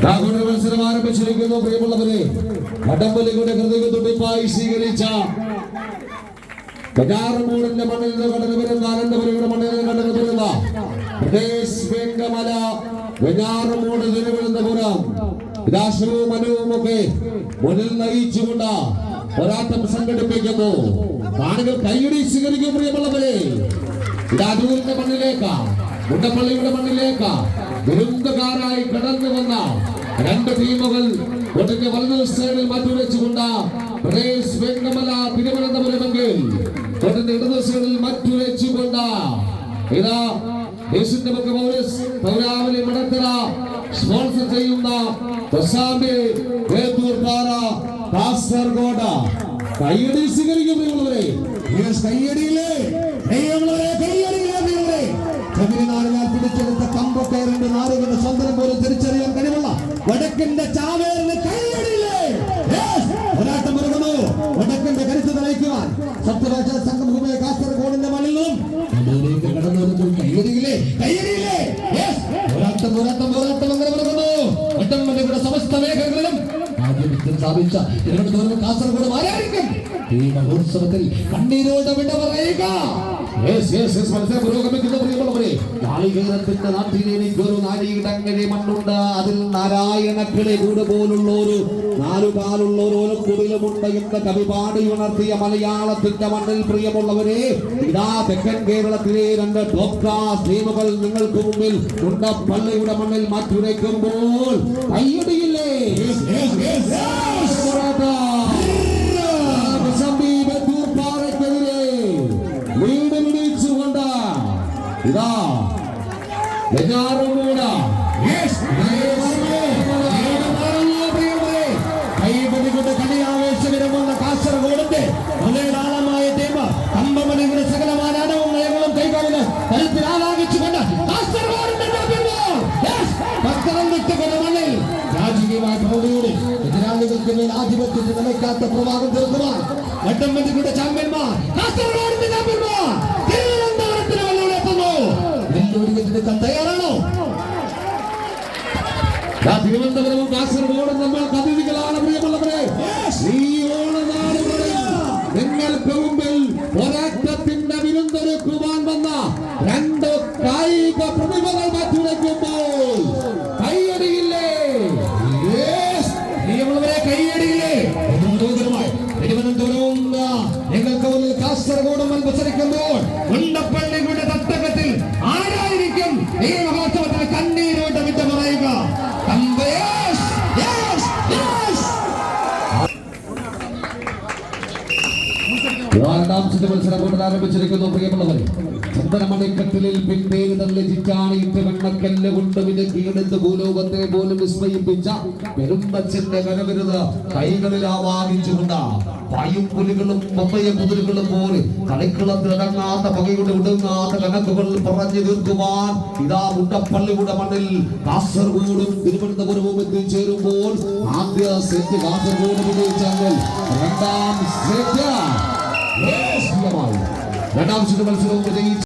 മത്സരം ആരംഭിച്ചിരിക്കുന്നു. പ്രിയമുള്ളവരെ, വടംവലിയുടെ ഹൃദയത്തുടിപ്പായി സ്വീകരിച്ച ബജാറുമൂടിന്റെ മണ്ണിൽ നിന്ന് കടന്നു വരുന്ന അനന്തപുരിയുടെ മണ്ണിൽ നിന്ന് കടന്നു വരുന്ന പ്രദേശ് വെങ്കമല ബജാറുമൂട് തിരുവനന്തപുരം വിലാസവും മനുവും ഒക്കെ മുന്നിൽ നയിച്ചുകൊണ്ട് പോരാട്ടം സംഘടിപ്പിക്കുന്നു. കാണികൾ കൈയടി സ്വീകരിക്കും. പ്രിയമുള്ളവരെ, ഇടാദൂരിന്റെ മണ്ണിലേക്ക്, മുണ്ടപ്പള്ളിയുടെ മണ്ണിലേക്ക് വിരുദ്ധക്കാരായി കടന്നു വന്ന രണ്ട് ടീമുകൾ ഒന്നിന്റെ വലതു സൈഡിൽ മാറ്റിവെച്ചുകൊണ്ട് പ്രദേശ് വെങ്കമല തിരുവനന്തപുരമെങ്കിൽ ഒന്നിന്റെ ഇടതു സൈഡിൽ മാറ്റിവെച്ചുകൊണ്ട് ഇതാ ദേശിന്റെ പൗരാവലി മടത്തറ സ്പോൺസർ ചെയ്യുന്ന കാസർഗോഡ് കയ്യടി സ്വീകരിക്കും. പ്രിയമുള്ളവരെ, കയ്യടിയില്ലേ നാടിനാൽ പിടിച്ചെടുത്ത കമ്പക്കയറിന്റെ നാടുകളുടെ സ്വന്തം പോലും തിരിച്ചറിയാൻ കഴിവുള്ള വടക്കിന്റെ ചാവേറിന് കയ്യടിയില്ലേ പോരാട്ടം ഒരുങ്ങുന്നു. വടക്കിന്റെ കരുത്ത് തെളിയിക്കുവാൻ സപ്തഭാഷ സംഘം ഭൂമിയെ കാസർഗോഡിന്റെ മണ്ണിൽ നിന്നും കടന്നു വരുമ്പോൾ കയ്യടിയില്ലേ പോരാട്ടം അങ്ങനെ ഒരുങ്ങുന്നു. വടംവലിയുടെ സമസ്ത മേഖലകളിലും ആധിപത്യം സ്ഥാപിച്ച തിരുവനന്തപുരം കാസർഗോഡ് ആരായിരിക്കും ഈ മഹോത്സവത്തിൽ കണ്ണീരോടെ വിട പറയുക. മത്സരം പുരോഗമിക്കുന്ന പ്രിയമുള്ളവരെ, നാളികേരത്തിന്റെ നാട്ടിൽ എനിക്കൊരു നാഴിയിടങ്ങനെ മണ്ണുണ്ട്. അതിൽ നാരായണക്കിളി കൂട് പോലുള്ള ഒരു നാലുകാലുള്ള ഒരു ഓലക്കുടിലുമുണ്ട് എന്ന കവി പാടി ഉണർത്തിയ മലയാളത്തിന്റെ മണ്ണിൽ പ്രിയമുള്ളവരെ, ഇതാ തെക്കൻ കേരളത്തിലെ രണ്ട് ടോപ്പ് ക്ലാസ് ടീമുകൾ നിങ്ങൾക്ക് മുമ്പിൽ മുണ്ടപ്പള്ളിയുടെ മണ്ണിൽ മാറ്റുരയ്ക്കുമ്പോൾ കയ്യടിയില്ലേ വീട് പിടിച്ചുകൊണ്ട് ഇതാ കൈപിടികൊണ്ട് കളിയാവേശകരമെന്ന കാസർഗോഡിന്റെ മലയാളമായ ടീം കമ്പമണിയുടെ സകലമായ അടവും നയങ്ങളും കൈകാലിന് കരുത്തിൽ ആലാപിച്ചുകൊണ്ട് കാസർഗോഡിന്റെ മണ്ണിൽ രാജകീയമായ പ്രൗഢിയോടെ എതിരാളികൾക്ക് മേൽ ആധിപത്യത്തിൽ നിലയ്ക്കാത്ത പ്രവാഹം തീർക്കുവാൻ വടംവലിയുടെ ചാമ്പ്യന്മാർ കാസർഗോഡിന്റെ ചാമ്പ്യന്മാർ തിരുവനന്തപുരത്തിന് വെല്ലുവിളി എത്തുന്നു. വെല്ലുവിളിക്കാൻ തയ്യാറാണോ? തിരുവനന്തപുരവും കാസർഗോഡും നമ്മൾ അതിഥികളാണ്. പ്രിയമുള്ളവരെ, ഈ ഓണനാടുകളിൽ നിങ്ങൾക്ക് മുമ്പിൽ പോരാട്ടത്തിന്റെ വിരുന്നൊരുക്കുവാൻ വന്ന രണ്ട് കായിക പ്രതിഭകൾ മാറ്റിവെക്കുമ്പോൾ കൈയടിയില്ലേ പ്രിയമുള്ളവരെ, കൈയടിയില്ലേ? തിരുവനന്തപുരവും ഞങ്ങൾക്ക് മുന്നിൽ കാസർഗോഡും മത്സരിക്കുമ്പോൾ മുണ്ടപ്പള്ളിയുടെ തട്ടകത്തിൽ ആരായിരിക്കും ഈ മഹോത്സവത്തിന് കണ്ണീരോട്ട് വിട്ട പറയുക? മത്സരം കൊണ്ട് ആരംഭിച്ചിരിക്കുന്നു. പ്രിയമുള്ളവരെ, ചന്ദനമണിക്കട്ടിലിൽ പിൻപേര് തള്ളി ചിറ്റാണിയിട്ട് വെണ്ണക്കല്ല് കൊണ്ട് വിലക്കിയെടുത്ത് ഭൂലോകത്തെ പോലും വിസ്മയിപ്പിച്ച പെരുമ്പച്ചന്റെ കരവിരുത് കൈകളിൽ ആവാഹിച്ചുകൊണ്ട് പായും പുലികളും പമ്പയ കുതിരകളും പോലെ കളിക്കളത്തിലടങ്ങാത്ത പകയുടെ ഒടുങ്ങാത്ത കണക്കുകൾ പറഞ്ഞു തീർക്കുവാൻ ഇതാ മുണ്ടപ്പള്ളിയുടെ മണ്ണിൽ കാസർഗോഡും തിരുവനന്തപുരവും എത്തിച്ചേരുമ്പോൾ ആദ്യ സെറ്റ് കാസർഗോഡ് വിജയിച്ചെങ്കിൽ രണ്ടാം സെറ്റ് മത്സരവും വിജയിച്ചു.